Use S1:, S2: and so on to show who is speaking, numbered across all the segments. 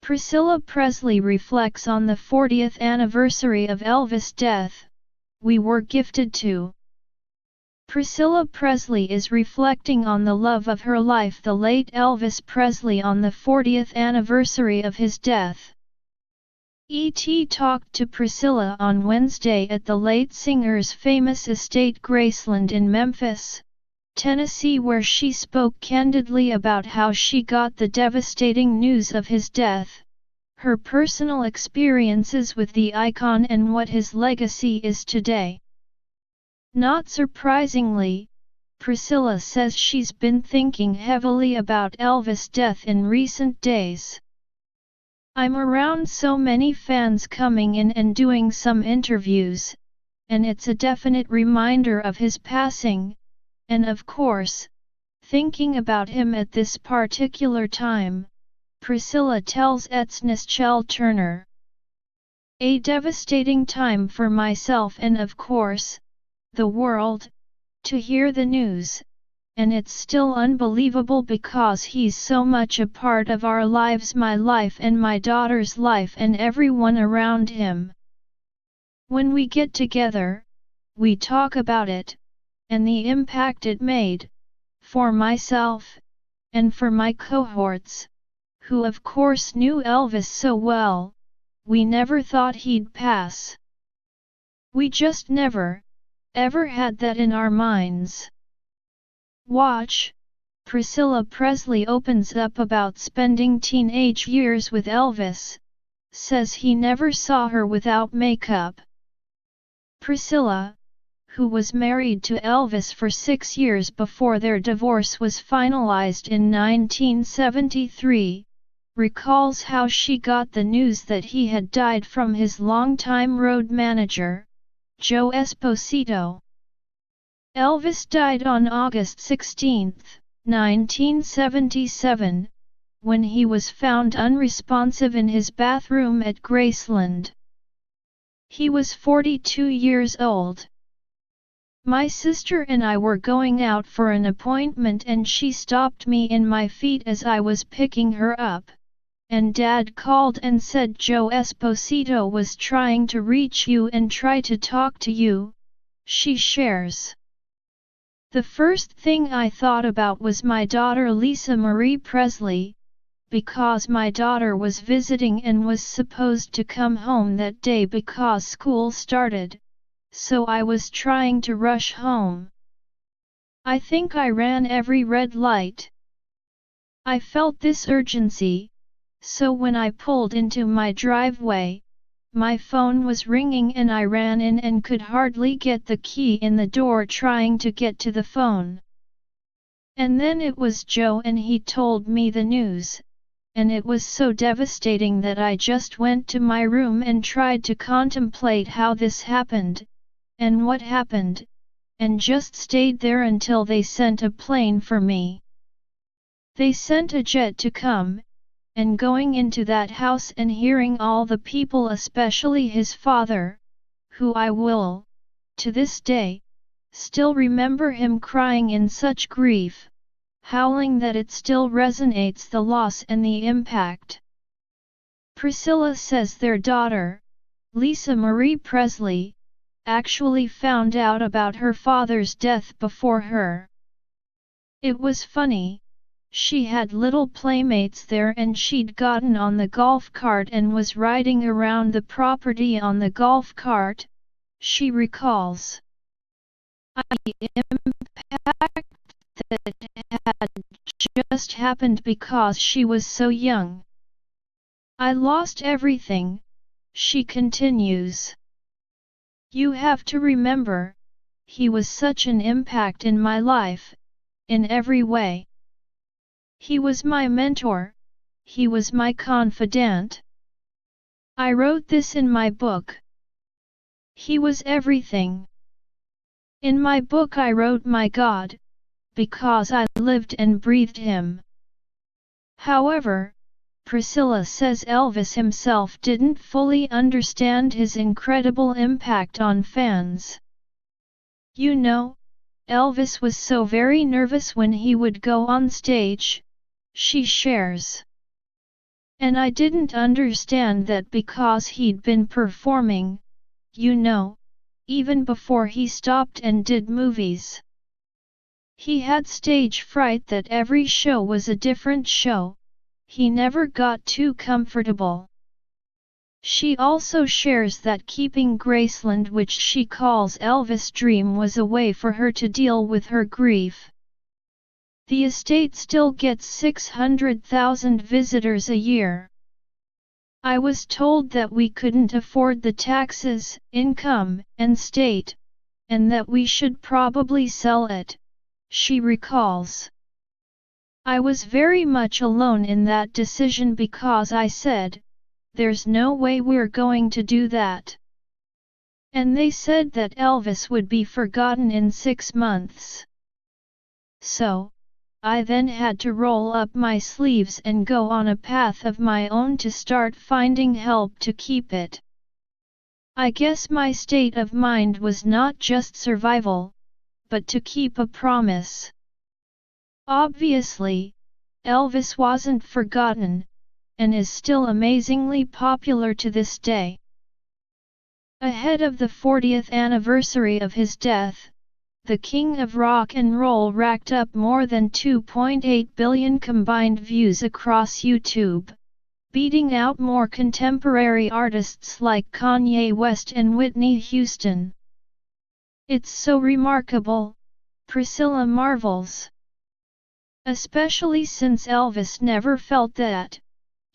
S1: Priscilla Presley reflects on the 40th anniversary of Elvis' death. We were gifted to. Priscilla Presley is reflecting on the love of her life, the late Elvis Presley, on the 40th anniversary of his death. E.T. talked to Priscilla on Wednesday at the late singer's famous estate Graceland in Memphis, Tennessee, where she spoke candidly about how she got the devastating news of his death, her personal experiences with the icon, and what his legacy is today. Not surprisingly, Priscilla says she's been thinking heavily about Elvis' death in recent days. "I'm around so many fans coming in and doing some interviews, and it's a definite reminder of his passing, and of course, thinking about him at this particular time," Priscilla tells Nichelle Turner. "A devastating time for myself and of course, the world, to hear the news, and it's still unbelievable because he's so much a part of our lives, my life and my daughter's life and everyone around him. When we get together, we talk about it, and the impact it made, for myself, and for my cohorts, who of course knew Elvis so well. We never thought he'd pass. We just never, ever had that in our minds." Watch, Priscilla Presley opens up about spending teenage years with Elvis, says he never saw her without makeup. Priscilla, who was married to Elvis for 6 years before their divorce was finalized in 1973, recalls how she got the news that he had died from his longtime road manager, Joe Esposito. Elvis died on August 16, 1977, when he was found unresponsive in his bathroom at Graceland. He was 42 years old. "My sister and I were going out for an appointment and she stopped me in my feet as I was picking her up, and Dad called and said Joe Esposito was trying to reach you and try to talk to you," she shares. "The first thing I thought about was my daughter Lisa Marie Presley, because my daughter was visiting and was supposed to come home that day because school started, so I was trying to rush home. I think I ran every red light. I felt this urgency, so when I pulled into my driveway, my phone was ringing and I ran in and could hardly get the key in the door trying to get to the phone. And then it was Joe and he told me the news, and it was so devastating that I just went to my room and tried to contemplate how this happened, and what happened, and just stayed there until they sent a plane for me. They sent a jet to come, and going into that house and hearing all the people, especially his father, who I will, to this day, still remember him crying in such grief, howling that it still resonates, the loss and the impact." Priscilla says their daughter, Lisa Marie Presley, actually found out about her father's death before her. "It was funny. She had little playmates there and she'd gotten on the golf cart and was riding around the property on the golf cart," she recalls. "The impact that had just happened because she was so young. I lost everything," she continues. "You have to remember, he was such an impact in my life, in every way. He was my mentor, he was my confidant. I wrote this in my book. He was everything. In my book I wrote my God, because I lived and breathed him." However, Priscilla says Elvis himself didn't fully understand his incredible impact on fans. "You know, Elvis was so very nervous when he would go on stage," she shares. And I didn't understand that because he'd been performing, you know, even before he stopped and did movies. He had stage fright that every show was a different show, he never got too comfortable. She also shares that keeping Graceland, which she calls Elvis' dream, was a way for her to deal with her grief. The estate still gets 600,000 visitors a year. I was told that we couldn't afford the taxes, income, and state, and that we should probably sell it, she recalls. I was very much alone in that decision because I said, there's no way we're going to do that. And they said that Elvis would be forgotten in 6 months. So, I then had to roll up my sleeves and go on a path of my own to start finding help to keep it. I guess my state of mind was not just survival, but to keep a promise. Obviously, Elvis wasn't forgotten, and is still amazingly popular to this day. Ahead of the 40th anniversary of his death, the king of rock and roll racked up more than 2.8 billion combined views across YouTube, beating out more contemporary artists like Kanye West and Whitney Houston. It's so remarkable, Priscilla marvels. Especially since Elvis never felt that.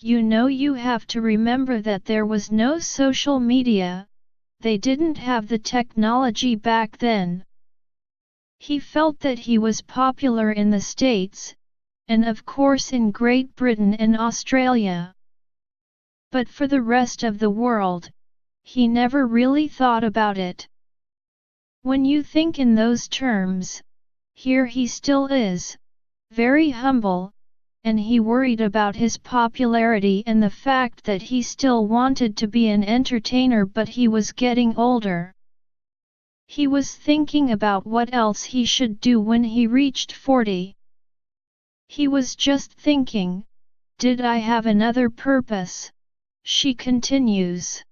S1: You have to remember that there was no social media, they didn't have the technology back then. He felt that he was popular in the States, and of course in Great Britain and Australia. But for the rest of the world, he never really thought about it. When you think in those terms, here he still is, very humble, and he worried about his popularity and the fact that he still wanted to be an entertainer, but he was getting older. He was thinking about what else he should do when he reached 40. He was just thinking, did I have another purpose? She continues.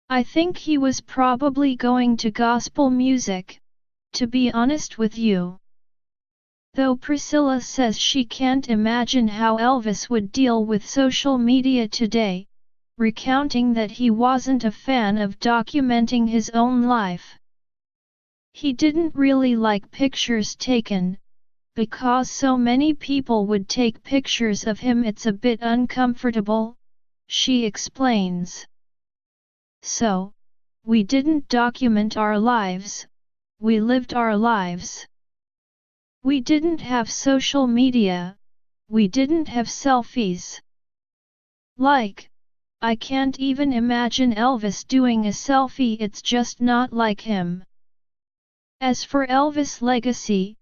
S1: I think he was probably going to gospel music, to be honest with you. Though Priscilla says she can't imagine how Elvis would deal with social media today, recounting that he wasn't a fan of documenting his own life. He didn't really like pictures taken, because so many people would take pictures of him. It's a bit uncomfortable, she explains. So, we didn't document our lives, we lived our lives. We didn't have social media, we didn't have selfies. I can't even imagine Elvis doing a selfie, it's just not like him. As for Elvis' legacy,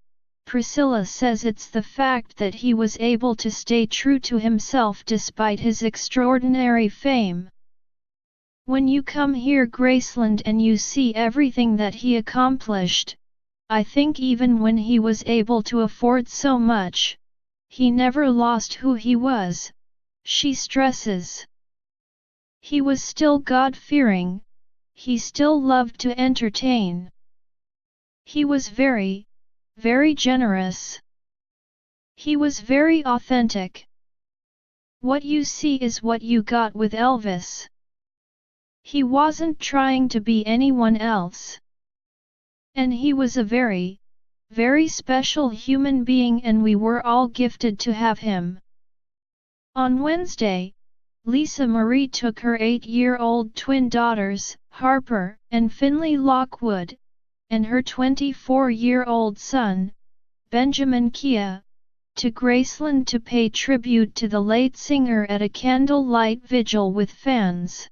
S1: Priscilla says it's the fact that he was able to stay true to himself despite his extraordinary fame. When you come here Graceland and you see everything that he accomplished, I think even when he was able to afford so much, he never lost who he was, she stresses. He was still God-fearing, he still loved to entertain. He was very, very generous. He was very authentic. What you see is what you got with Elvis. He wasn't trying to be anyone else. And he was a very, very special human being, and we were all gifted to have him. On Wednesday, Lisa Marie took her 8-year-old twin daughters, Harper and Finley Lockwood, and her 24-year-old son, Benjamin Kia, to Graceland to pay tribute to the late singer at a candlelight vigil with fans.